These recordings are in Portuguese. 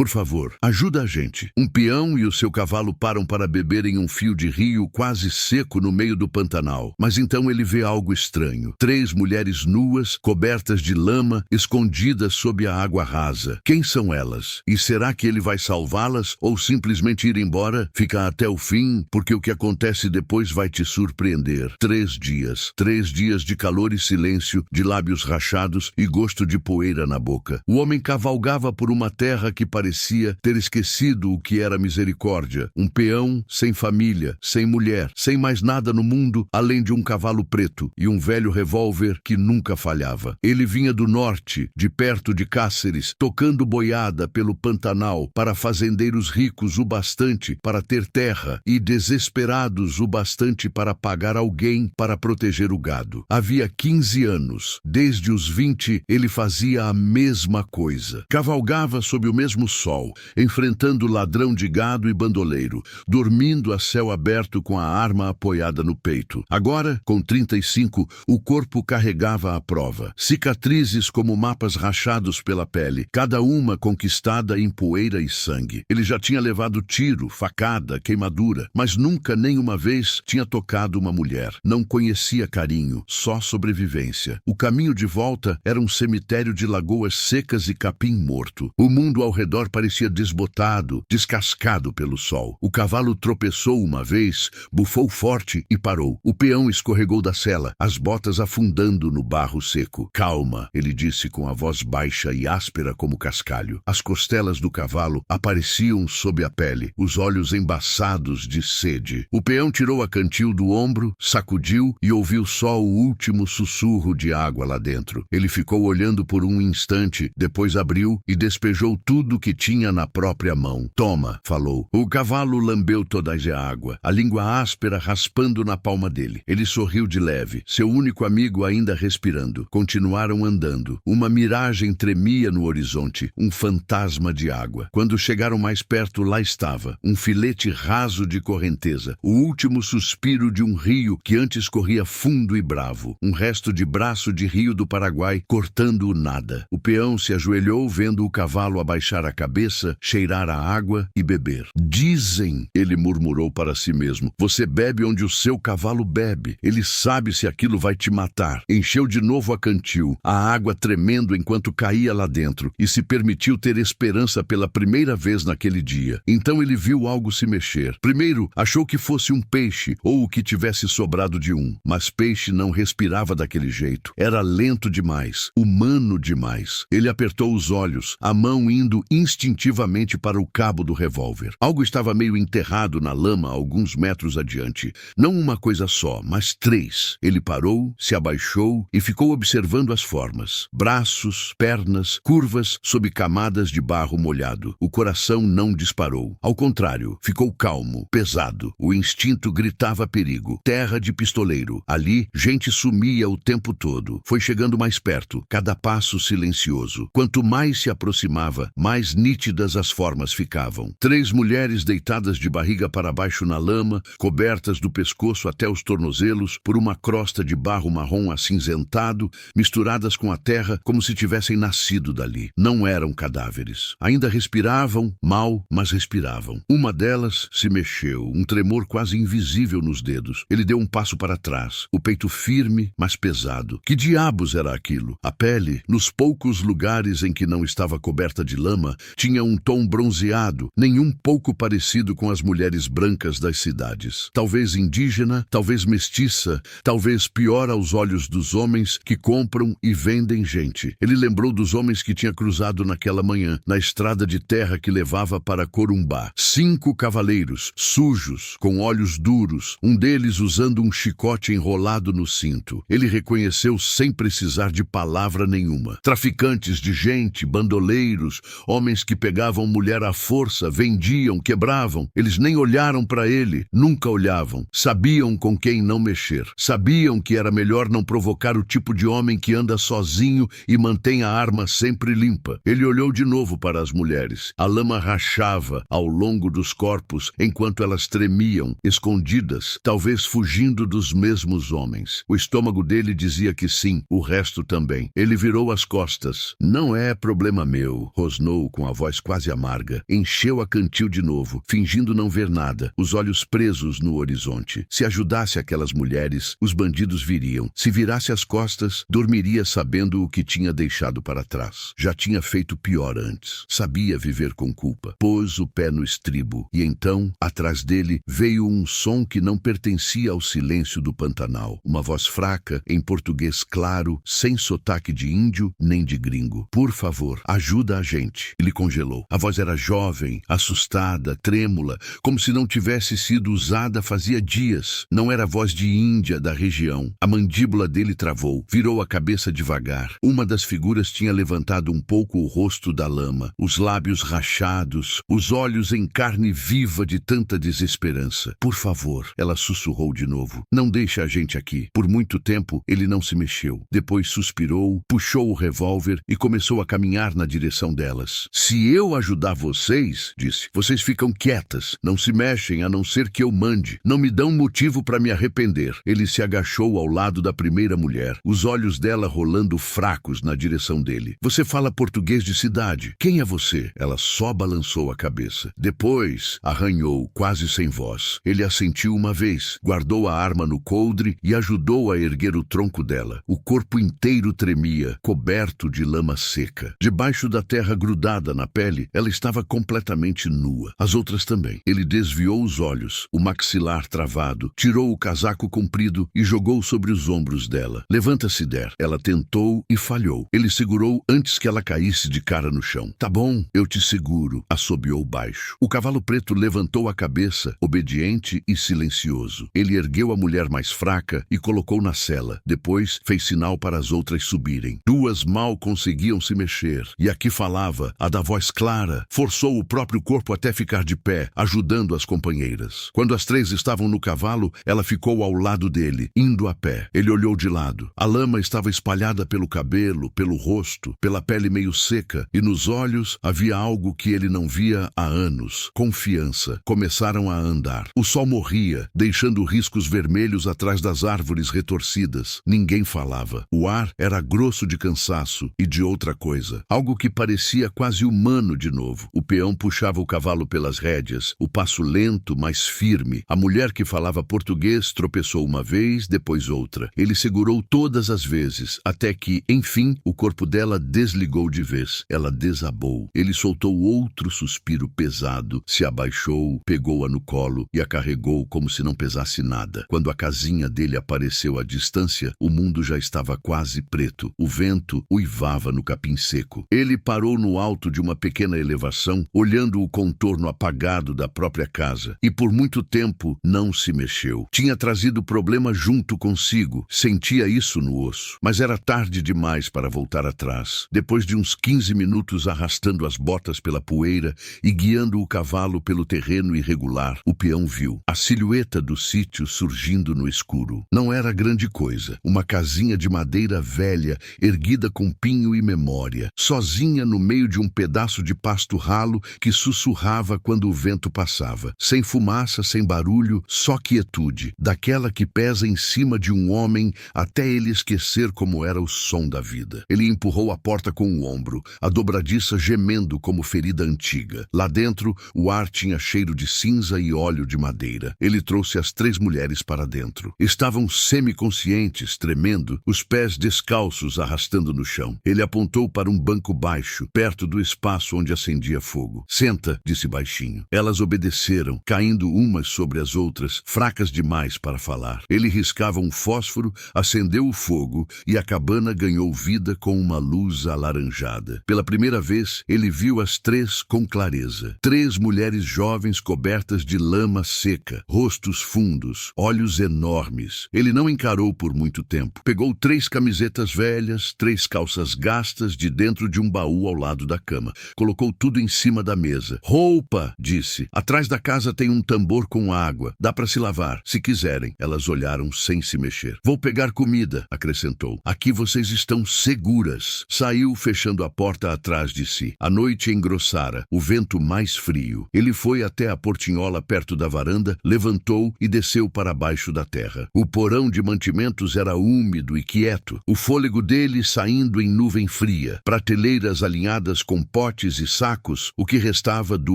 Por favor, ajuda a gente. Um peão e o seu cavalo param para beber em um fio de rio quase seco no meio do Pantanal. Mas então ele vê algo estranho. 3 mulheres nuas, cobertas de lama, escondidas sob a água rasa. Quem são elas? E será que ele vai salvá-las ou simplesmente ir embora? Ficar até o fim, porque o que acontece depois vai te surpreender. 3 dias. 3 dias de calor e silêncio, de lábios rachados e gosto de poeira na boca. O homem cavalgava por uma terra que parecia ter esquecido o que era misericórdia. Um peão sem família, sem mulher, sem mais nada no mundo, além de um cavalo preto e um velho revólver que nunca falhava. Ele vinha do norte, de perto de Cáceres, tocando boiada pelo Pantanal para fazendeiros ricos o bastante para ter terra e desesperados o bastante para pagar alguém para proteger o gado. Havia 15 anos. Desde os 20, ele fazia a mesma coisa. Cavalgava sob o mesmo sol, enfrentando ladrão de gado e bandoleiro, dormindo a céu aberto com a arma apoiada no peito. Agora, com 35, o corpo carregava a prova. Cicatrizes como mapas rachados pela pele, cada uma conquistada em poeira e sangue. Ele já tinha levado tiro, facada, queimadura, mas nunca nem uma vez tinha tocado uma mulher. Não conhecia carinho, só sobrevivência. O caminho de volta era um cemitério de lagoas secas e capim morto. O mundo ao redor parecia desbotado, descascado pelo sol. O cavalo tropeçou uma vez, bufou forte e parou. O peão escorregou da sela, as botas afundando no barro seco. Calma, ele disse com a voz baixa e áspera como cascalho. As costelas do cavalo apareciam sob a pele, os olhos embaçados de sede. O peão tirou a cantil do ombro, sacudiu e ouviu só o último sussurro de água lá dentro. Ele ficou olhando por um instante, depois abriu e despejou tudo que tinha na própria mão. Toma, falou. O cavalo lambeu toda a água, a língua áspera raspando na palma dele. Ele sorriu de leve, seu único amigo ainda respirando. Continuaram andando. Uma miragem tremia no horizonte, um fantasma de água. Quando chegaram mais perto, lá estava, um filete raso de correnteza, o último suspiro de um rio que antes corria fundo e bravo, um resto de braço de rio do Paraguai cortando o nada. O peão se ajoelhou vendo o cavalo abaixar a cabeça, cheirar a água e beber. Dizem, ele murmurou para si mesmo, você bebe onde o seu cavalo bebe. Ele sabe se aquilo vai te matar. Encheu de novo a cantil, a água tremendo enquanto caía lá dentro, e se permitiu ter esperança pela primeira vez naquele dia. Então ele viu algo se mexer. Primeiro, achou que fosse um peixe, ou o que tivesse sobrado de um. Mas peixe não respirava daquele jeito. Era lento demais, humano demais. Ele apertou os olhos, a mão indo instintivamente para o cabo do revólver. Algo estava meio enterrado na lama a alguns metros adiante. Não uma coisa só, mas 3. Ele parou, se abaixou e ficou observando as formas. Braços, pernas, curvas sob camadas de barro molhado. O coração não disparou. Ao contrário, ficou calmo, pesado. O instinto gritava perigo. Terra de pistoleiro. Ali, gente sumia o tempo todo. Foi chegando mais perto, cada passo silencioso. Quanto mais se aproximava, mais nítidas as formas ficavam. 3 mulheres deitadas de barriga para baixo na lama, cobertas do pescoço até os tornozelos por uma crosta de barro marrom acinzentado, misturadas com a terra como se tivessem nascido dali. Não eram cadáveres. Ainda respiravam, mal, mas respiravam. Uma delas se mexeu, um tremor quase invisível nos dedos. Ele deu um passo para trás, o peito firme, mas pesado. Que diabos era aquilo? A pele, nos poucos lugares em que não estava coberta de lama, tinha um tom bronzeado, nenhum pouco parecido com as mulheres brancas das cidades. Talvez indígena, talvez mestiça, talvez pior aos olhos dos homens que compram e vendem gente. Ele lembrou dos homens que tinha cruzado naquela manhã, na estrada de terra que levava para Corumbá. 5 cavaleiros, sujos, com olhos duros, um deles usando um chicote enrolado no cinto. Ele reconheceu sem precisar de palavra nenhuma. Traficantes de gente, bandoleiros, homens que pegavam mulher à força, vendiam, quebravam. Eles nem olharam para ele, nunca olhavam. Sabiam com quem não mexer. Sabiam que era melhor não provocar o tipo de homem que anda sozinho e mantém a arma sempre limpa. Ele olhou de novo para as mulheres. A lama rachava ao longo dos corpos enquanto elas tremiam, escondidas, talvez fugindo dos mesmos homens. O estômago dele dizia que sim, o resto também. Ele virou as costas. Não é problema meu, rosnou com a uma voz quase amarga, encheu a cantil de novo, fingindo não ver nada, os olhos presos no horizonte. Se ajudasse aquelas mulheres, os bandidos viriam. Se virasse as costas, dormiria sabendo o que tinha deixado para trás. Já tinha feito pior antes. Sabia viver com culpa. Pôs o pé no estribo, e então, atrás dele, veio um som que não pertencia ao silêncio do Pantanal. Uma voz fraca, em português claro, sem sotaque de índio nem de gringo. Por favor, ajuda a gente. Ele congelou. A voz era jovem, assustada, trêmula, como se não tivesse sido usada fazia dias. Não era voz de índia da região. A mandíbula dele travou, virou a cabeça devagar. Uma das figuras tinha levantado um pouco o rosto da lama, os lábios rachados, os olhos em carne viva de tanta desesperança. Por favor, ela sussurrou de novo. Não deixe a gente aqui. Por muito tempo, ele não se mexeu. Depois suspirou, puxou o revólver e começou a caminhar na direção delas. Se eu ajudar vocês, disse, vocês ficam quietas, não se mexem a não ser que eu mande. Não me dão motivo para me arrepender. Ele se agachou ao lado da primeira mulher, os olhos dela rolando fracos na direção dele. Você fala português de cidade. Quem é você? Ela só balançou a cabeça. Depois, arranhou, quase sem voz. Ele assentiu uma vez, guardou a arma no coldre e ajudou a erguer o tronco dela. O corpo inteiro tremia, coberto de lama seca. Debaixo da terra grudada na pele, ela estava completamente nua. As outras também. Ele desviou os olhos, o maxilar travado, tirou o casaco comprido e jogou sobre os ombros dela. Levanta-se, Der. Ela tentou e falhou. Ele segurou antes que ela caísse de cara no chão. Tá bom, eu te seguro, assobiou baixo. O cavalo preto levantou a cabeça, obediente e silencioso. Ele ergueu a mulher mais fraca e colocou na sela. Depois, fez sinal para as outras subirem. Duas mal conseguiam se mexer. E a que falava, a da voz clara, forçou o próprio corpo até ficar de pé, ajudando as companheiras. Quando as três estavam no cavalo, ela ficou ao lado dele, indo a pé. Ele olhou de lado. A lama estava espalhada pelo cabelo, pelo rosto, pela pele meio seca, e nos olhos havia algo que ele não via há anos. Confiança. Começaram a andar. O sol morria, deixando riscos vermelhos atrás das árvores retorcidas. Ninguém falava. O ar era grosso de cansaço e de outra coisa. Algo que parecia quase humano de novo. O peão puxava o cavalo pelas rédeas, o passo lento, mas firme. A mulher que falava português tropeçou uma vez, depois outra. Ele segurou todas as vezes, até que, enfim, o corpo dela desligou de vez. Ela desabou. Ele soltou outro suspiro pesado, se abaixou, pegou-a no colo e a carregou como se não pesasse nada. Quando a casinha dele apareceu à distância, o mundo já estava quase preto. O vento uivava no capim seco. Ele parou no alto de uma pequena elevação, olhando o contorno apagado da própria casa, e por muito tempo não se mexeu. Tinha trazido o problema junto consigo, sentia isso no osso, mas era tarde demais para voltar atrás. Depois de uns 15 minutos arrastando as botas pela poeira e guiando o cavalo pelo terreno irregular, o peão viu a silhueta do sítio surgindo no escuro. Não era grande coisa, uma casinha de madeira velha, erguida com pinho e memória, sozinha no meio de um pedaço de pasto ralo que sussurrava quando o vento passava. Sem fumaça, sem barulho, só quietude, daquela que pesa em cima de um homem até ele esquecer como era o som da vida. Ele empurrou a porta com o ombro, a dobradiça gemendo como ferida antiga. Lá dentro, o ar tinha cheiro de cinza e óleo de madeira. Ele trouxe as três mulheres para dentro. Estavam semiconscientes, tremendo, os pés descalços arrastando no chão. Ele apontou para um banco baixo, perto do espaço onde acendia fogo. Senta, disse baixinho. Elas obedeceram, caindo umas sobre as outras, fracas demais para falar. Ele riscava um fósforo, acendeu o fogo e a cabana ganhou vida com uma luz alaranjada. Pela primeira vez, ele viu as três com clareza. Três mulheres jovens cobertas de lama seca, rostos fundos, olhos enormes. Ele não encarou por muito tempo. Pegou três camisetas velhas, três calças gastas de dentro de um baú ao lado da cama. Colocou tudo em cima da mesa. Roupa, disse. Atrás da casa tem um tambor com água. Dá para se lavar, se quiserem. Elas olharam sem se mexer. Vou pegar comida, acrescentou. Aqui vocês estão seguras. Saiu, fechando a porta atrás de si. A noite engrossara, o vento mais frio. Ele foi até a portinhola perto da varanda, levantou e desceu para baixo da terra. O porão de mantimentos era úmido e quieto. O fôlego dele saindo em nuvem fria. Prateleiras alinhadas com potes e sacos o que restava do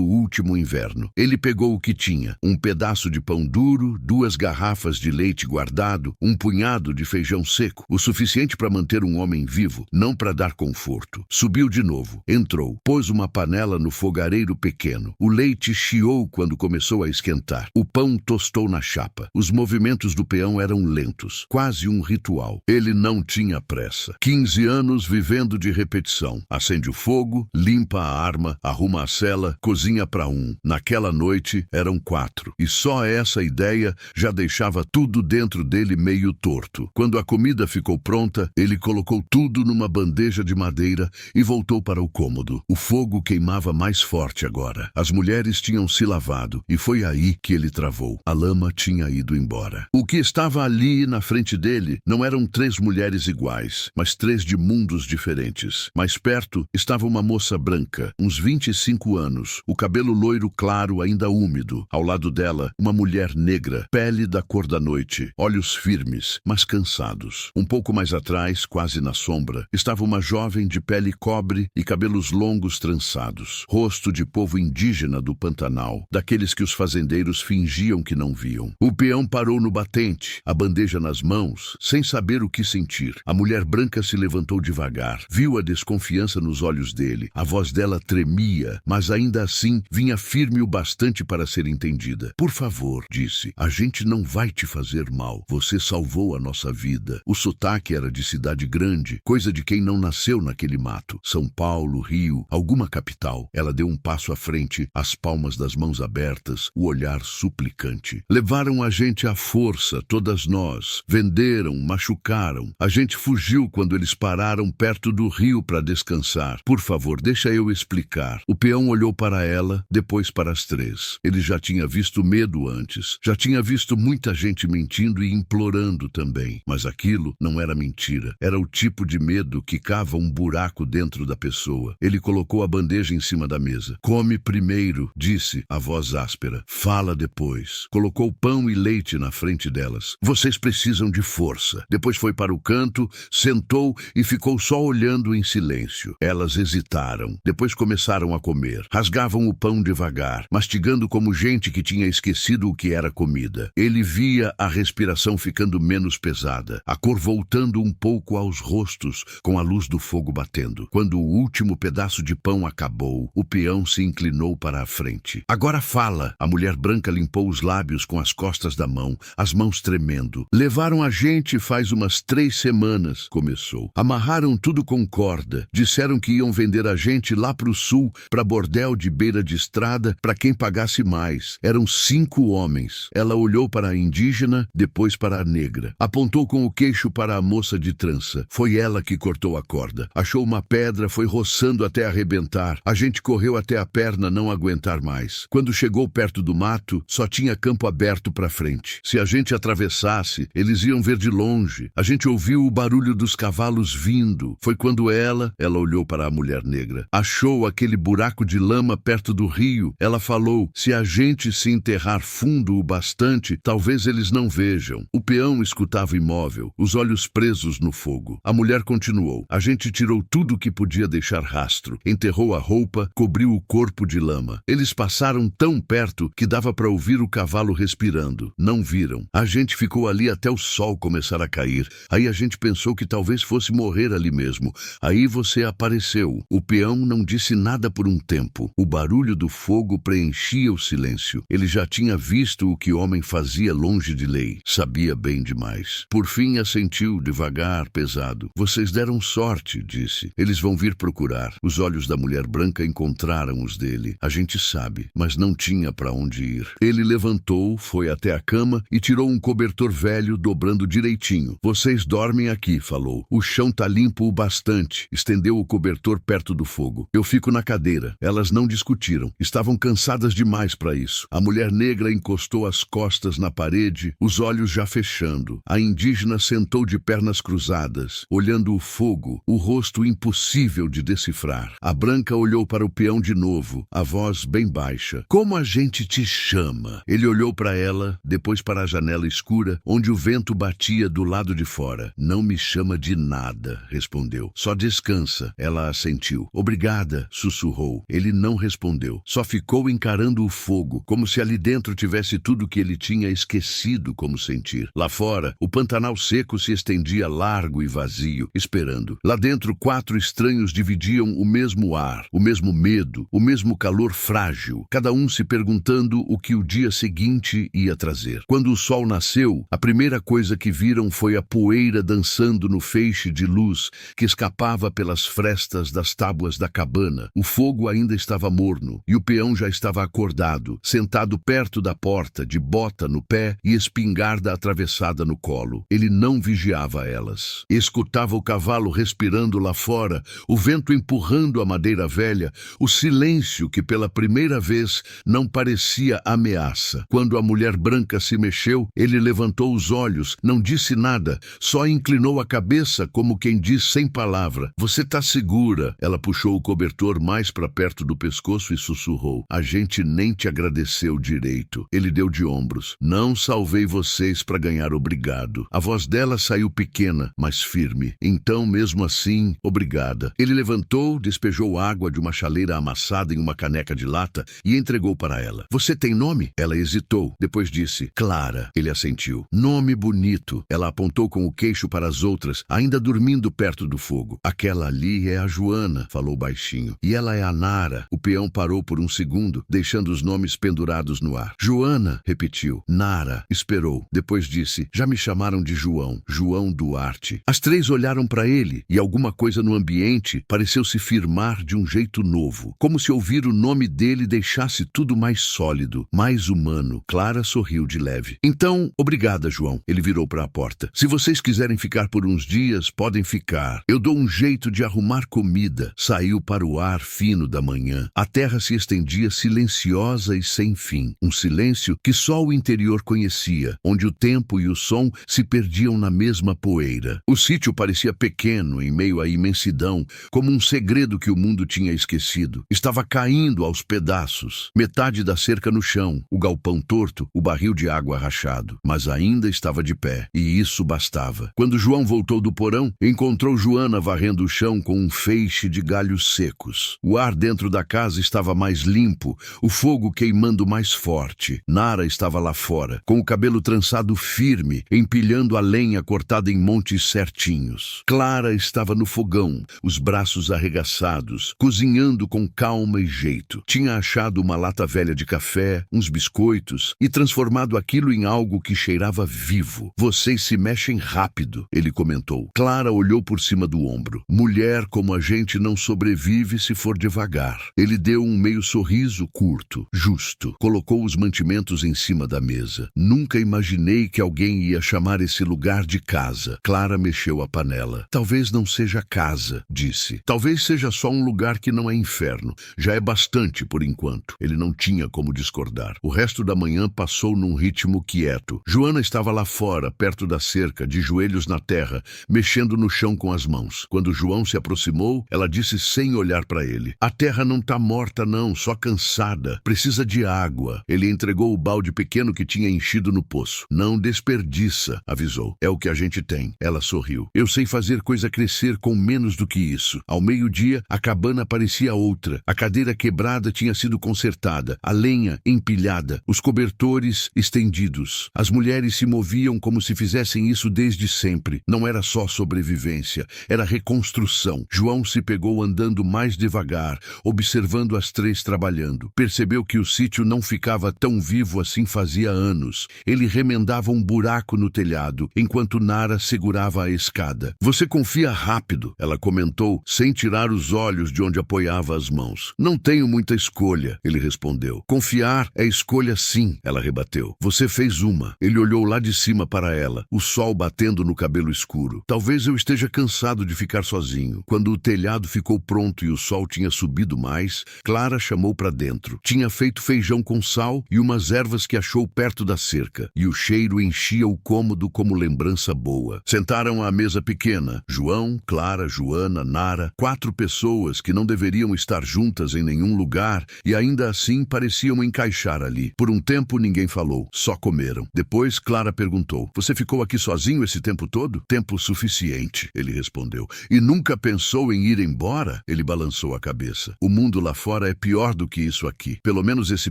último inverno. Ele pegou o que tinha: um pedaço de pão duro, 2 garrafas de leite guardado, um punhado de feijão seco, o suficiente para manter um homem vivo, não para dar conforto. Subiu de novo, entrou, pôs uma panela no fogareiro pequeno. O leite chiou quando começou a esquentar. O pão tostou na chapa. Os movimentos do peão eram lentos, quase um ritual. Ele não tinha pressa. 15 anos vivendo de repetição. Acende o fogo, limpa a arma, arruma a cela, cozinha para um. Naquela noite eram 4. E só essa ideia já deixava tudo dentro dele meio torto. Quando a comida ficou pronta, ele colocou tudo numa bandeja de madeira e voltou para o cômodo. O fogo queimava mais forte agora. As mulheres tinham se lavado e foi aí que ele travou. A lama tinha ido embora. O que estava ali na frente dele não eram 3 mulheres iguais, mas 3 de mundos diferentes. Mais perto estava uma moça branca, uns 25 anos, o cabelo loiro claro ainda úmido. Ao lado dela, uma mulher negra, pele da cor da noite, olhos firmes, mas cansados. Um pouco mais atrás, quase na sombra, estava uma jovem de pele cobre e cabelos longos trançados, rosto de povo indígena do Pantanal, daqueles que os fazendeiros fingiam que não viam. O peão parou no batente, a bandeja nas mãos, sem saber o que sentir. A mulher branca se levantou devagar, viu a desconfiança nos olhos dele. A voz dela tremia, mas ainda assim vinha firme o bastante para ser entendida. Por favor, disse, a gente não vai te fazer mal. Você salvou a nossa vida. O sotaque era de cidade grande, coisa de quem não nasceu naquele mato. São Paulo, Rio, alguma capital. Ela deu um passo à frente, as palmas das mãos abertas, o olhar suplicante. Levaram a gente à força, todas nós. Venderam, machucaram. A gente fugiu quando eles pararam perto do rio para descansar. Por favor, deixa eu explicar. O peão olhou para ela, depois para as 3. Ele já tinha visto medo antes. Já tinha visto muita gente mentindo e implorando também. Mas aquilo não era mentira. Era o tipo de medo que cava um buraco dentro da pessoa. Ele colocou a bandeja em cima da mesa. Come primeiro, disse, a voz áspera. Fala depois. Colocou pão e leite na frente delas. Vocês precisam de força. Depois foi para o canto, sentou e ficou só olhando em silêncio. Elas hesitaram. Depois começaram a comer. Rasgavam o pão devagar, mastigando como gente que tinha esquecido o que era comida. Ele via a respiração ficando menos pesada, a cor voltando um pouco aos rostos, com a luz do fogo batendo. Quando o último pedaço de pão acabou, o peão se inclinou para a frente. Agora fala! A mulher branca limpou os lábios com as costas da mão, as mãos tremendo. Levaram a gente faz umas 3 semanas, começou. Amarraram tudo com corda. Disseram que iam vender a gente lá pro sul, pra bordel de beira de estrada, pra quem pagasse mais. Eram 5 homens. Ela olhou para a indígena, depois para a negra. Apontou com o queixo para a moça de trança. Foi ela que cortou a corda. Achou uma pedra, foi roçando até arrebentar. A gente correu até a perna não aguentar mais. Quando chegou perto do mato, só tinha campo aberto para frente. Se a gente atravessasse, eles iam ver de longe. A gente ouviu o barulho dos cavalos vindo. Foi quando ela olhou para a mulher negra. Achou aquele buraco de lama perto do rio. Ela falou, se a gente se enterrar fundo o bastante, talvez eles não vejam. O peão escutava imóvel, os olhos presos no fogo. A mulher continuou. A gente tirou tudo que podia deixar rastro. Enterrou a roupa, cobriu o corpo de lama. Eles passaram tão perto que dava para ouvir o cavalo respirando. Não viram. A gente ficou ali até o sol começar a cair. Aí a gente pensou que talvez fosse morrer ali mesmo. Aí você apareceu. O peão não disse nada por um tempo. O barulho do fogo preenchia o silêncio. Ele já tinha visto o que o homem fazia longe de lei. Sabia bem demais. Por fim assentiu, devagar, pesado. Vocês deram sorte, disse. Eles vão vir procurar. Os olhos da mulher branca encontraram os dele. A gente sabe, mas não tinha para onde ir. Ele levantou, foi até a cama e tirou um cobertor velho, dobrando direitinho. Vocês dormem aqui, falou. O chão tá limpo o bastante. Estendeu o cobertor perto do fogo. Eu fico na cadeira. Elas não discutiram. Estavam cansadas demais para isso. A mulher negra encostou as costas na parede, os olhos já fechando. A indígena sentou de pernas cruzadas, olhando o fogo, o rosto impossível de decifrar. A branca olhou para o peão de novo, a voz bem baixa. Como a gente te chama? Ele olhou para ela, depois para a janela escura, onde o vento batia do lado de fora. Não me chama de nada, respondeu. Só descansa. Ela assentiu. Obrigado. Obrigada, sussurrou. Ele não respondeu. Só ficou encarando o fogo, como se ali dentro tivesse tudo que ele tinha esquecido como sentir. Lá fora, o Pantanal seco se estendia largo e vazio, esperando. Lá dentro, 4 estranhos dividiam o mesmo ar, o mesmo medo, o mesmo calor frágil, cada um se perguntando o que o dia seguinte ia trazer. Quando o sol nasceu, a primeira coisa que viram foi a poeira dançando no feixe de luz que escapava pelas frestas das tábuas da cabana. O fogo ainda estava morno e o peão já estava acordado, sentado perto da porta, de bota no pé e espingarda atravessada no colo. Ele não vigiava elas. Escutava o cavalo respirando lá fora, o vento empurrando a madeira velha, o silêncio que pela primeira vez não parecia ameaça. Quando a mulher branca se mexeu, ele levantou os olhos, não disse nada, só inclinou a cabeça como quem diz sem palavra: "Você tá segura?" Ela puxou o cobertor mais para perto do pescoço e sussurrou: "A gente nem te agradeceu direito." Ele deu de ombros: "Não salvei vocês para ganhar obrigado." A voz dela saiu pequena, mas firme. "Então, mesmo assim, obrigada." Ele levantou, despejou água de uma chaleira amassada em uma caneca de lata e entregou para ela. "Você tem nome?" Ela hesitou, depois disse: "Clara." Ele assentiu. "Nome bonito." Ela apontou com o queixo para as outras, ainda dormindo perto do fogo. "Aquela ali é a Joana," falou baixinho. "E ela é a Nara." O peão parou por um segundo, deixando os nomes pendurados no ar. "Joana," repetiu. "Nara." Esperou. Depois disse: "Já me chamaram de João. João Duarte." As 3 olharam para ele e alguma coisa no ambiente pareceu se firmar de um jeito novo, como se ouvir o nome dele deixasse tudo mais sólido, mais humano. Clara sorriu de leve. "Então, obrigada, João." Ele virou para a porta. "Se vocês quiserem ficar por uns dias, podem ficar. Eu dou um jeito de arrumar comida." Saiu para o ar fino da manhã. A terra se estendia silenciosa e sem fim. Um silêncio que só o interior conhecia, onde o tempo e o som se perdiam na mesma poeira. O sítio parecia pequeno em meio à imensidão, como um segredo que o mundo tinha esquecido. Estava caindo aos pedaços. Metade da cerca no chão, o galpão torto, o barril de água rachado. Mas ainda estava de pé, e isso bastava. Quando João voltou do porão, encontrou Joana varrendo o chão com um feixe de galhos secos. O ar dentro da casa estava mais limpo, o fogo queimando mais forte. Nara estava lá fora, com o cabelo trançado firme, empilhando a lenha cortada em montes certinhos. Clara estava no fogão, os braços arregaçados, cozinhando com calma e jeito. Tinha achado uma lata velha de café, uns biscoitos, e transformado aquilo em algo que cheirava vivo. "Vocês se mexem rápido," ele comentou. Clara olhou por cima do ombro. "Mulher como a gente não sobrevive se for devagar." Ele deu um meio sorriso curto, justo. Colocou os mantimentos em cima da mesa. "Nunca imaginei que alguém ia chamar esse lugar de casa." Clara mexeu a panela. "Talvez não seja casa," disse. "Talvez seja só um lugar que não é inferno. Já é bastante por enquanto." Ele não tinha como discordar. O resto da manhã passou num ritmo quieto. Joana estava lá fora, perto da cerca, de joelhos na terra, mexendo no chão com as mãos. Quando João se aproximou, ela disse sem olhar para ele: "A terra não tá morta não, só cansada. Precisa de água." Ele entregou o balde pequeno que tinha enchido no poço. "Não desperdiça," avisou. "É o que a gente tem." Ela sorriu. "Eu sei fazer coisa crescer com menos do que isso." Ao meio-dia, a cabana parecia outra. A cadeira quebrada tinha sido consertada, a lenha empilhada, os cobertores estendidos. As mulheres se moviam como se fizessem isso desde sempre. Não era só sobrevivência, era reconstrução. João se pegou andando mais devagar, observando as 3 trabalhando. Percebeu que o sítio não ficava tão vivo assim fazia anos. Ele remendava um buraco no telhado, enquanto Nara segurava a escada. "Você confia rápido," ela comentou, sem tirar os olhos de onde apoiava as mãos. "Não tenho muita escolha," ele respondeu. "Confiar é escolha sim," ela rebateu. "Você fez uma." Ele olhou lá de cima para ela, o sol batendo no cabelo escuro. "Talvez eu esteja cansado de ficar sozinho." Quando o telhado ficou pronto e o sol tinha subido mais, Clara chamou para dentro. Tinha feito feijão com sal e umas ervas que achou perto da cerca, e o cheiro enchia o cômodo como lembrança boa. Sentaram à mesa pequena. João, Clara, Joana, Nara, 4 pessoas que não deveriam estar juntas em nenhum lugar e ainda assim pareciam encaixar ali. Por um tempo ninguém falou, só comeram. Depois Clara perguntou: "Você ficou aqui sozinho esse tempo todo?" "Tempo suficiente," ele respondeu. "E nunca pensou em ir embora?" Nara, ele balançou a cabeça. O mundo lá fora é pior do que isso aqui. Pelo menos esse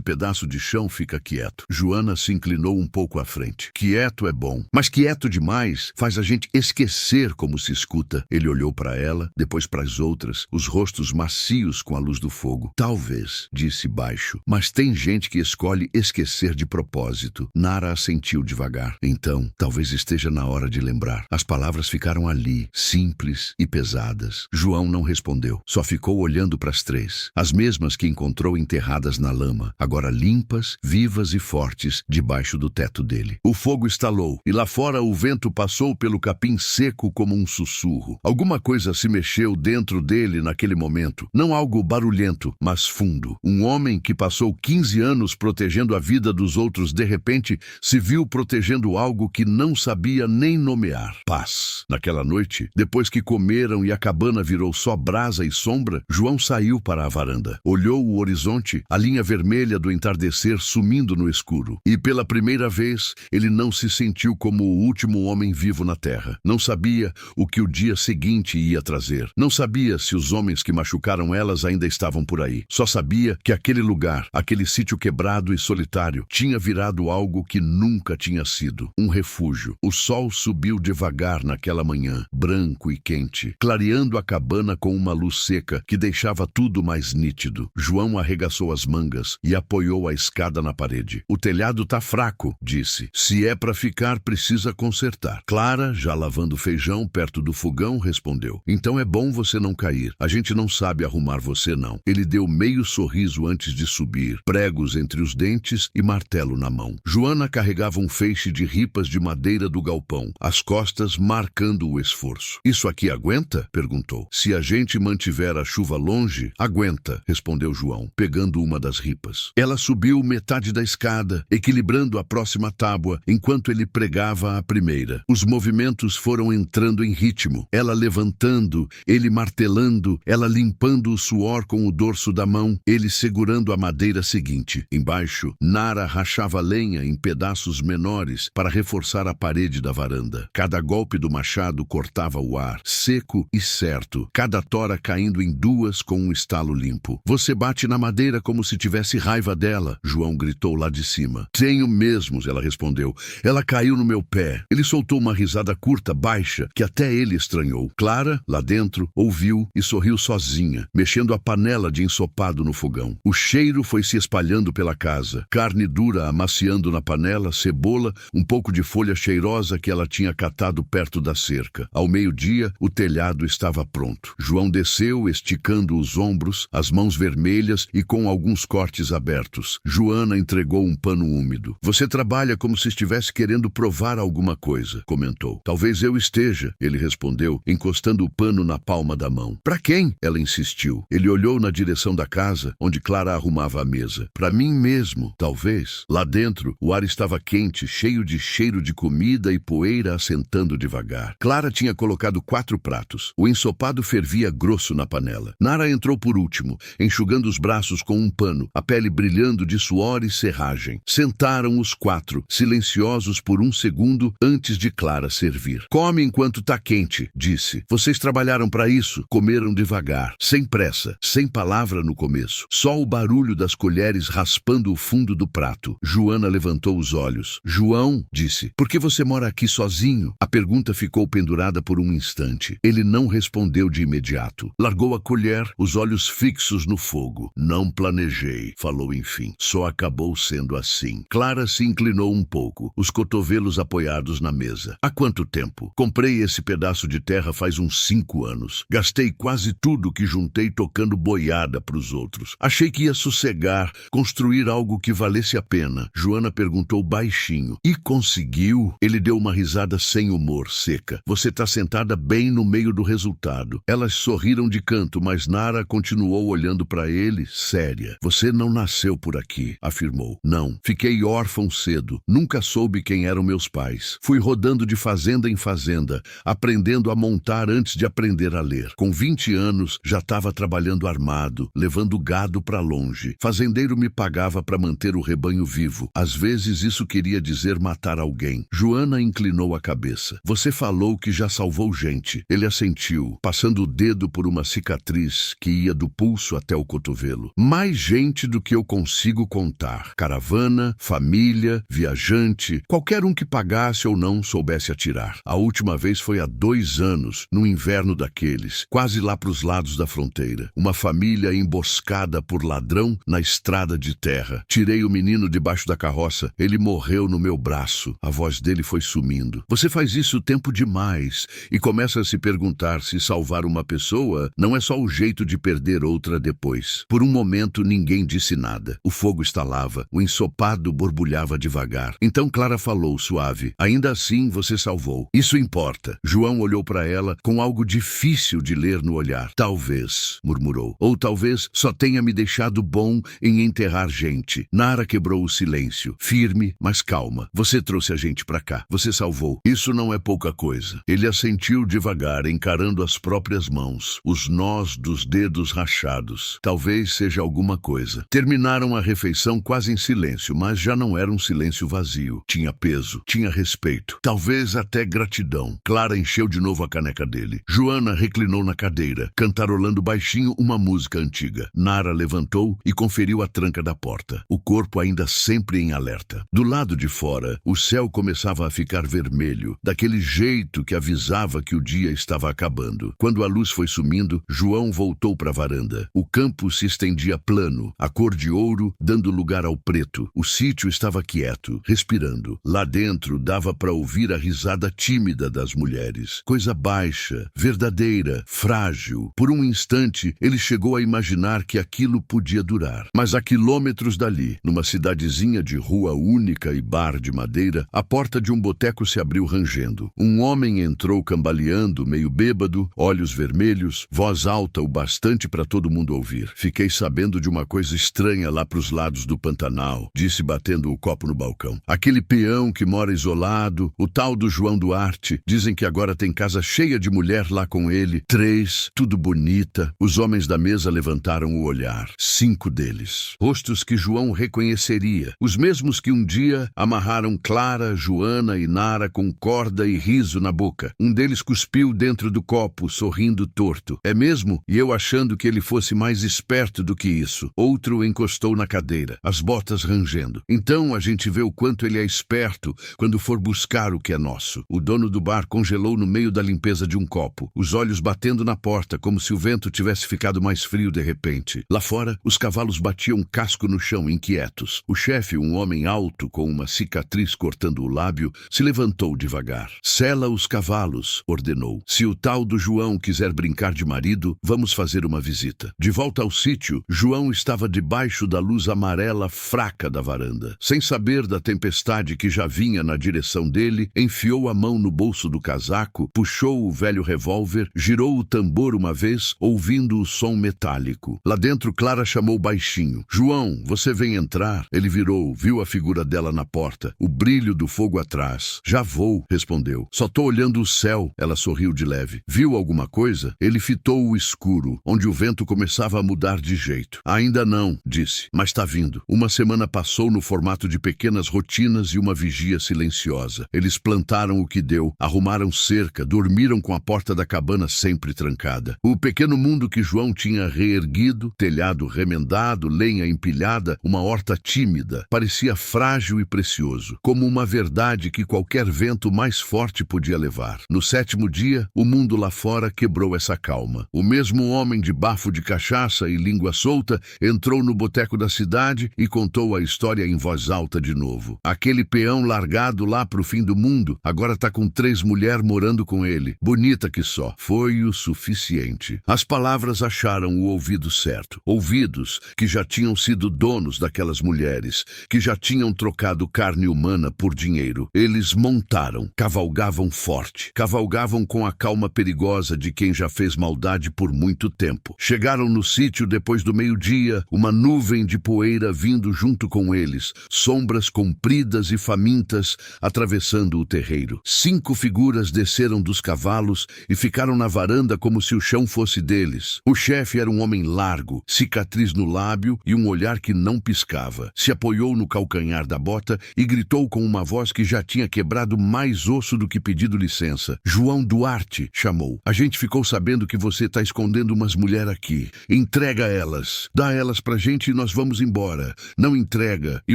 pedaço de chão fica quieto. Joana se inclinou um pouco à frente. Quieto é bom, mas quieto demais faz a gente esquecer como se escuta. Ele olhou para ela, depois para as outras, os rostos macios com a luz do fogo. Talvez, disse baixo, mas tem gente que escolhe esquecer de propósito. Nara assentiu devagar. Então, talvez esteja na hora de lembrar. As palavras ficaram ali, simples e pesadas. João não respondeu, só ficou olhando para as três. As mesmas que encontrou enterradas na lama, agora limpas, vivas e fortes, debaixo do teto dele. O fogo estalou, e lá fora o vento passou pelo capim seco como um sussurro. Alguma coisa se mexeu dentro dele naquele momento. Não algo barulhento, mas fundo. Um homem que passou 15 anos protegendo a vida dos outros, de repente, se viu protegendo algo que não sabia nem nomear. Paz. Naquela noite, depois que comeram e a cabana virou só brasa e sombra, João saiu para a varanda. Olhou o horizonte, a linha vermelha do entardecer sumindo no escuro. E pela primeira vez, ele não se sentiu como o último homem vivo na terra. Não sabia o que o dia seguinte ia trazer. Não sabia se os homens que machucaram elas ainda estavam por aí. Só sabia que aquele lugar, aquele sítio quebrado e solitário, tinha virado algo que nunca tinha sido. Um refúgio. O sol subiu devagar naquela manhã, branco e quente, clareando a cabana com uma luz seca que deixava tudo mais nítido. João arregaçou as mangas e apoiou a escada na parede. O telhado tá fraco, disse. Se é para ficar, precisa consertar. Clara, já lavando feijão perto do fogão, respondeu. Então é bom você não cair. A gente não sabe arrumar você, não. Ele deu meio sorriso antes de subir, pregos entre os dentes e martelo na mão. Joana carregava um feixe de ripas de madeira do galpão, as costas marcando o esforço. Isso aqui aguenta? Perguntou. Se a gente mantiver a chuva longe, aguenta, respondeu João, pegando uma das ripas. Ela subiu metade da escada, equilibrando a próxima tábua, enquanto ele pregava a primeira. Os movimentos foram entrando em ritmo. Ela levantando, ele martelando, ela limpando o suor com o dorso da mão, ele segurando a madeira seguinte. Embaixo, Nara rachava lenha em pedaços menores para reforçar a parede da varanda. Cada golpe do machado cortava o ar, seco e certo, cada tora caindo em duas com um estalo limpo. Você bate na madeira como se tivesse raiva dela, João gritou lá de cima. Tenho mesmo, ela respondeu. Ela caiu no meu pé. Ele soltou uma risada curta, baixa, que até ele estranhou. Clara, lá dentro, ouviu e sorriu sozinha, mexendo a panela de ensopado no fogão. O cheiro foi se espalhando pela casa. Carne dura amaciando na panela, cebola, um pouco de folha cheirosa que ela tinha catado perto da cerca. Ao meio-dia, o telhado estava pronto. João desceu, esticando os ombros, as mãos vermelhas e com alguns cortes abertos. Joana entregou um pano úmido. Você trabalha como se estivesse querendo provar alguma coisa, comentou. Talvez eu esteja, ele respondeu, encostando o pano na palma da mão. Pra quem? Ela insistiu. Ele olhou na direção da casa, onde Clara arrumava a mesa. Pra mim mesmo, talvez. Lá dentro, o ar estava quente, cheio de cheiro de comida e poeira assentando devagar. Clara tinha colocado 4 pratos. O ensopado fervia grosso na panela. Nara entrou por último, enxugando os braços com um pano, a pele brilhando de suor e serragem. Sentaram os 4, silenciosos por um segundo antes de Clara servir. Come enquanto tá quente, disse. Vocês trabalharam para isso. Comeram devagar, sem pressa, sem palavra no começo. Só o barulho das colheres raspando o fundo do prato. Joana levantou os olhos. João, disse, por que você mora aqui sozinho? A pergunta ficou pendurada por um instante. Ele não respondeu de imediato. Largou a colher, os olhos fixos no fogo. Não planejei, falou enfim. Só acabou sendo assim. Clara se inclinou um pouco, os cotovelos apoiados na mesa. Há quanto tempo? Comprei esse pedaço de terra faz uns 5 anos. Gastei quase tudo que juntei tocando boiada pros outros. Achei que ia sossegar, construir algo que valesse a pena. Joana perguntou baixinho. E conseguiu? Ele deu uma risada sem humor, seca. Você tá sentada bem no meio do resultado. Elas sorriram de canto, mas Nara continuou olhando para ele, séria. Você não nasceu por aqui, afirmou. Não. Fiquei órfão cedo. Nunca soube quem eram meus pais. Fui rodando de fazenda em fazenda, aprendendo a montar antes de aprender a ler. Com 20 anos, já estava trabalhando armado, levando gado para longe. Fazendeiro me pagava para manter o rebanho vivo. Às vezes isso queria dizer matar alguém. Joana inclinou a cabeça. Você falou que já salvou gente. Ele assentiu, passando o dedo por uma uma cicatriz que ia do pulso até o cotovelo. Mais gente do que eu consigo contar. Caravana, família, viajante, qualquer um que pagasse ou não soubesse atirar. A última vez foi há 2 anos, no inverno daqueles, quase lá para os lados da fronteira. Uma família emboscada por ladrão na estrada de terra. Tirei o menino debaixo da carroça. Ele morreu no meu braço. A voz dele foi sumindo. Você faz isso tempo demais e começa a se perguntar se salvar uma pessoa não é só o jeito de perder outra depois. Por um momento ninguém disse nada. O fogo estalava, o ensopado borbulhava devagar. Então Clara falou suave: ainda assim você salvou. Isso importa. João olhou para ela com algo difícil de ler no olhar. Talvez, murmurou. Ou talvez só tenha me deixado bom em enterrar gente. Nara quebrou o silêncio. Firme, mas calma. Você trouxe a gente para cá. Você salvou. Isso não é pouca coisa. Ele assentiu devagar, encarando as próprias mãos, os nós dos dedos rachados. Talvez seja alguma coisa. Terminaram a refeição quase em silêncio, mas já não era um silêncio vazio. Tinha peso, tinha respeito, talvez até gratidão. Clara encheu de novo a caneca dele. Joana reclinou na cadeira, cantarolando baixinho uma música antiga. Nara levantou e conferiu a tranca da porta, o corpo ainda sempre em alerta. Do lado de fora, o céu começava a ficar vermelho, daquele jeito que avisava que o dia estava acabando. Quando a luz foi sumindo, João voltou para a varanda. O campo se estendia plano, a cor de ouro dando lugar ao preto. O sítio estava quieto, respirando. Lá dentro dava para ouvir a risada tímida das mulheres. Coisa baixa, verdadeira, frágil. Por um instante, ele chegou a imaginar que aquilo podia durar. Mas a quilômetros dali, numa cidadezinha de rua única e bar de madeira, a porta de um boteco se abriu rangendo. Um homem entrou cambaleando, meio bêbado, olhos vermelhos, voz alta o bastante para todo mundo ouvir. Fiquei sabendo de uma coisa estranha lá pros lados do Pantanal, disse batendo o copo no balcão. Aquele peão que mora isolado, o tal do João Duarte, dizem que agora tem casa cheia de mulher lá com ele. 3, tudo bonita. Os homens da mesa levantaram o olhar. 5 deles. Rostos que João reconheceria. Os mesmos que um dia amarraram Clara, Joana e Nara com corda e riso na boca. Um deles cuspiu dentro do copo, sorrindo torto. É mesmo? E eu achando que ele fosse mais esperto do que isso. Outro encostou na cadeira, as botas rangendo. Então a gente vê o quanto ele é esperto quando for buscar o que é nosso. O dono do bar congelou no meio da limpeza de um copo, os olhos batendo na porta como se o vento tivesse ficado mais frio de repente. Lá fora, os cavalos batiam casco no chão, inquietos. O chefe, um homem alto com uma cicatriz cortando o lábio, se levantou devagar. Sela os cavalos, ordenou. Se o tal do João quiser brincar de marido, vamos fazer uma visita. De volta ao sítio, João estava debaixo da luz amarela fraca da varanda. Sem saber da tempestade que já vinha na direção dele, enfiou a mão no bolso do casaco, puxou o velho revólver, girou o tambor uma vez, ouvindo o som metálico. Lá dentro, Clara chamou baixinho. João, você vem entrar? Ele virou, viu a figura dela na porta, o brilho do fogo atrás. Já vou, respondeu. Só tô olhando o céu. Ela sorriu de leve. Viu alguma coisa? Ele fitou o escuro, onde o vento começava a mudar de jeito. Ainda não, disse, mas tá vindo. Uma semana passou no formato de pequenas rotinas e uma vigia silenciosa. Eles plantaram o que deu, arrumaram cerca, dormiram com a porta da cabana sempre trancada. O pequeno mundo que João tinha reerguido, telhado remendado, lenha empilhada, uma horta tímida, parecia frágil e precioso, como uma verdade que qualquer vento mais forte podia levar. No 7º dia, o mundo lá fora quebrou essa calma. O mesmo homem de bafo de cachaça e língua solta entrou no boteco da cidade e contou a história em voz alta de novo. Aquele peão largado lá pro fim do mundo, agora tá com 3 mulheres morando com ele. Bonita que só. Foi o suficiente. As palavras acharam o ouvido certo. Ouvidos que já tinham sido donos daquelas mulheres, que já tinham trocado carne humana por dinheiro. Eles montaram, cavalgavam forte, cavalgavam com a calma perigosa de quem já fez maldade por muito tempo. Chegaram no sítio depois do meio-dia, uma nuvem de poeira vindo junto com eles, sombras compridas e famintas atravessando o terreiro. 5 figuras desceram dos cavalos e ficaram na varanda como se o chão fosse deles. O chefe era um homem largo, cicatriz no lábio e um olhar que não piscava. Se apoiou no calcanhar da bota e gritou com uma voz que já tinha quebrado mais osso do que pedido licença. João Duarte, chamou. A gente ficou sabendo que você está escondendo umas mulheres aqui. Entrega elas. Dá elas pra gente e nós vamos embora. Não entrega e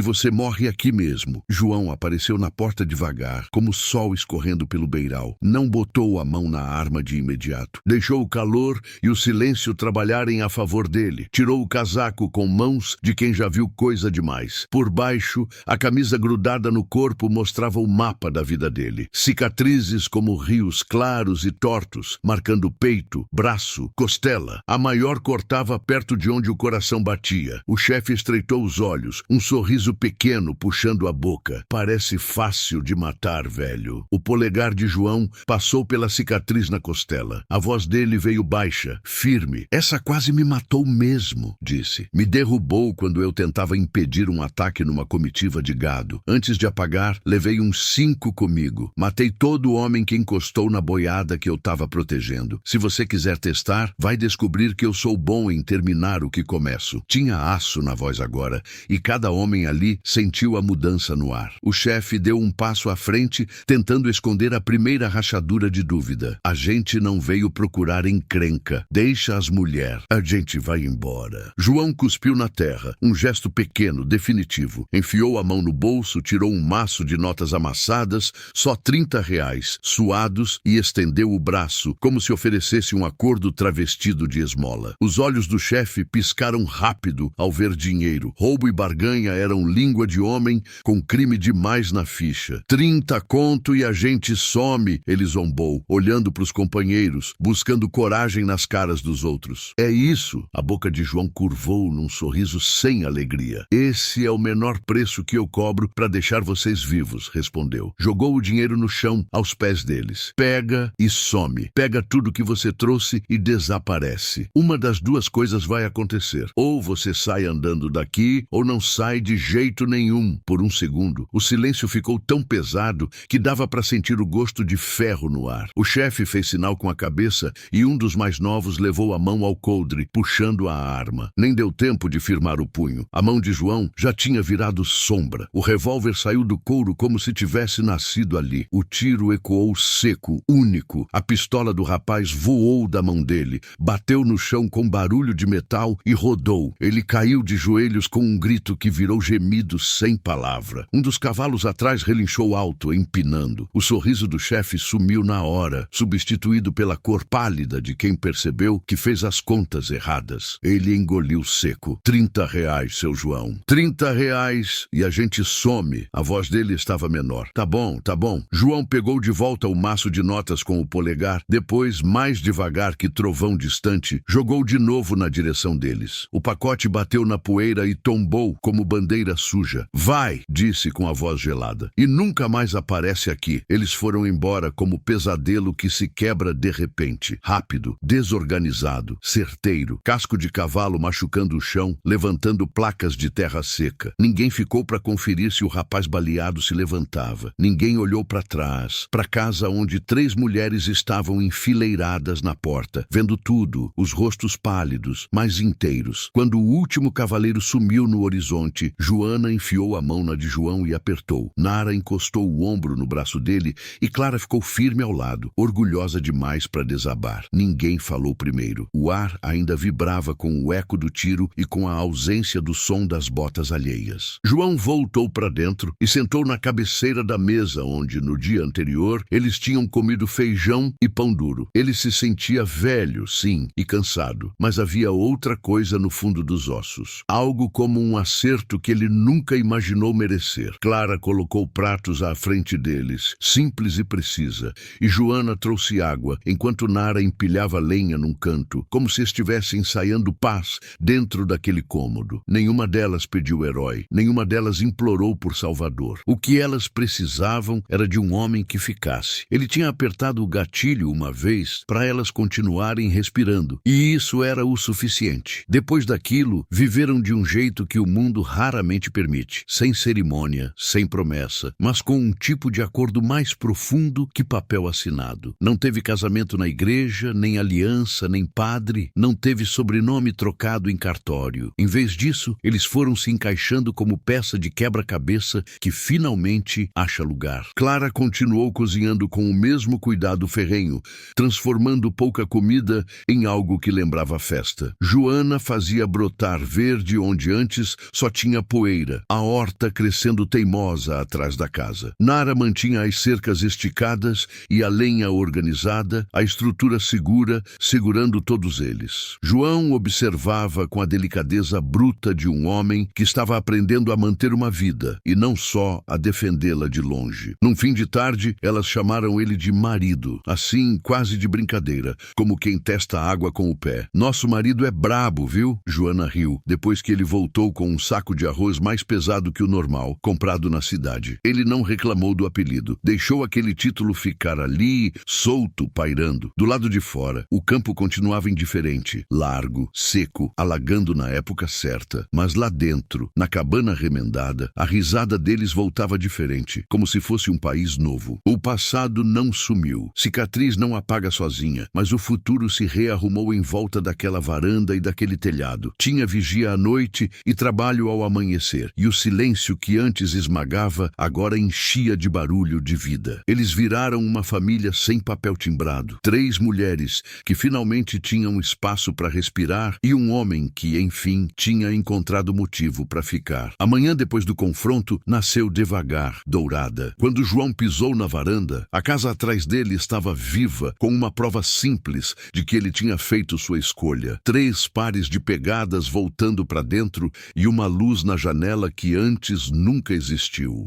você morre aqui mesmo. João apareceu na porta devagar, como o sol escorrendo pelo beiral. Não botou a mão na arma de imediato. Deixou o calor e o silêncio trabalharem a favor dele. Tirou o casaco com mãos de quem já viu coisa demais. Por baixo, a camisa grudada no corpo mostrava o mapa da vida dele. Cicatrizes como rios claros e tortos, marcando peito, braço, costela. A maior cortava perto de onde o coração batia. O chefe estreitou os olhos, um sorriso pequeno puxando a boca. Parece fácil de matar, velho. O polegar de João passou pela cicatriz na costela. A voz dele veio baixa, firme. Essa quase me matou mesmo, disse. Me derrubou quando eu tentava impedir um ataque numa comitiva de gado. Antes de apagar, levei uns 5 comigo. Matei todo homem que encostou na boiada que eu estava protegendo. Se você quiser testar, vai descobrir que eu sou bom em terminar o que começo. Tinha aço na voz agora, e cada homem ali sentiu a mudança no ar. O chefe deu um passo à frente, tentando esconder a primeira rachadura de dúvida. A gente não veio procurar encrenca. Deixa as mulheres. A gente vai embora. João cuspiu na terra, um gesto pequeno, definitivo. Enfiou a mão no bolso, tirou um maço de notas amassadas, só R$30, suados, e estendeu o braço, como se oferecesse um acordo travestido de esmola. Os olhos do chefe piscaram rápido ao ver dinheiro. Roubo e barganha eram língua de homem com crime demais na ficha. 30 conto e a gente some, ele zombou, olhando para os companheiros, buscando coragem nas caras dos outros. É isso, a boca de João curvou num sorriso sem alegria. Esse é o menor preço que eu cobro para deixar vocês vivos, respondeu. Jogou o dinheiro no chão, aos pés deles. Pega e some. Pega tudo que você trouxe e desaparece. Uma das duas coisas vai acontecer. Ou você sai andando daqui, ou não sai de jeito nenhum. Por um segundo, o silêncio ficou tão pesado que dava para sentir o gosto de ferro no ar. O chefe fez sinal com a cabeça e um dos mais novos levou a mão ao coldre, puxando a arma. Nem deu tempo de firmar o punho. A mão de João já tinha virado sombra. O revólver saiu do couro como se tivesse nascido ali. O tiro ecoou seco, único. A pistola do rapaz voou da mão dele, bateu no chão com barulho de metal e rodou. Ele caiu de joelhos com um grito que virou gemido sem palavra. Um dos cavalos atrás relinchou alto, empinando. O sorriso do chefe sumiu na hora, substituído pela cor pálida de quem percebeu que fez as contas erradas. Ele engoliu seco. R$30, seu João. R$30 e a gente some. A voz dele estava menor. Tá bom, tá bom. João pegou de volta o maço de notas com o polegar, depois, mais devagar que trovão distante, jogou de novo na direção deles. O pacote bateu na poeira e tombou como bandeira suja. Vai, disse com a voz gelada. E nunca mais aparece aqui. Eles foram embora como pesadelo que se quebra de repente. Rápido, desorganizado, certeiro. Casco de cavalo machucando o chão, levantando placas de terra seca. Ninguém ficou para conferir se o rapaz baleado se levantava. Ninguém olhou para trás, para casa onde 3 mulheres estavam enfileiradas na porta, vendo tudo, os rostos pálidos, mas inteiros. Quando o último cavaleiro sumiu no horizonte, Joana enfiou a mão na de João e apertou. Nara encostou o ombro no braço dele e Clara ficou firme ao lado, orgulhosa demais para desabar. Ninguém falou primeiro. O ar ainda vibrava com o eco do tiro e com a ausência do som das botas alheias. João voltou para dentro e sentou na cabeceira da mesa onde, no dia anterior, eles tinham comido feijão e pão duro. Ele se sentia velho, sim, e cansado, mas havia outra coisa no fundo dos ossos. Algo como um acerto que ele nunca imaginou merecer. Clara colocou pratos à frente deles, simples e precisa, e Joana trouxe água, enquanto Nara empilhava lenha num canto, como se estivesse ensaiando paz dentro daquele cômodo. Nenhuma delas pediu herói, nenhuma delas implorou por salvador. O que elas precisavam era de um homem que ficasse. Ele tinha apertado o gatilho uma vez para elas continuarem respirando, e isso era o suficiente. Depois daquilo, viveram de um jeito que o mundo raramente permite, sem cerimônia, sem promessa, mas com um tipo de acordo mais profundo que papel assinado. Não teve casamento na igreja, nem aliança, nem padre, não teve sobrenome trocado em cartório. Em vez disso, eles foram se encaixando como peça de quebra-cabeça que finalmente acha lugar. Clara continuou cozinhando com o mesmo cuidado ferrenho, transformando pouco pouca comida em algo que lembrava festa. Joana fazia brotar verde onde antes só tinha poeira, a horta crescendo teimosa atrás da casa. Nara mantinha as cercas esticadas e a lenha organizada, a estrutura segura, segurando todos eles. João observava com a delicadeza bruta de um homem que estava aprendendo a manter uma vida e não só a defendê-la de longe. Num fim de tarde, elas chamaram ele de marido, assim, quase de brincadeira, como quem testa água com o pé. Nosso marido é brabo, viu? Joana riu, depois que ele voltou com um saco de arroz mais pesado que o normal, comprado na cidade. Ele não reclamou do apelido, deixou aquele título ficar ali, solto, pairando. Do lado de fora, o campo continuava indiferente, largo, seco, alagando na época certa. Mas lá dentro, na cabana remendada, a risada deles voltava diferente, como se fosse um país novo. O passado não sumiu. Cicatriz não apaga sozinha, mas o futuro se rearrumou em volta daquela varanda e daquele telhado. Tinha vigia à noite e trabalho ao amanhecer, e o silêncio que antes esmagava agora enchia de barulho, de vida. Eles viraram uma família sem papel timbrado. 3 mulheres que finalmente tinham espaço para respirar e um homem que, enfim, tinha encontrado motivo para ficar. Amanhã, depois do confronto, nasceu devagar, dourada. Quando João pisou na varanda, a casa atrás dele estava viva, com uma prova simples de que ele tinha feito sua escolha. 3 pares de pegadas voltando para dentro e uma luz na janela que antes nunca existiu.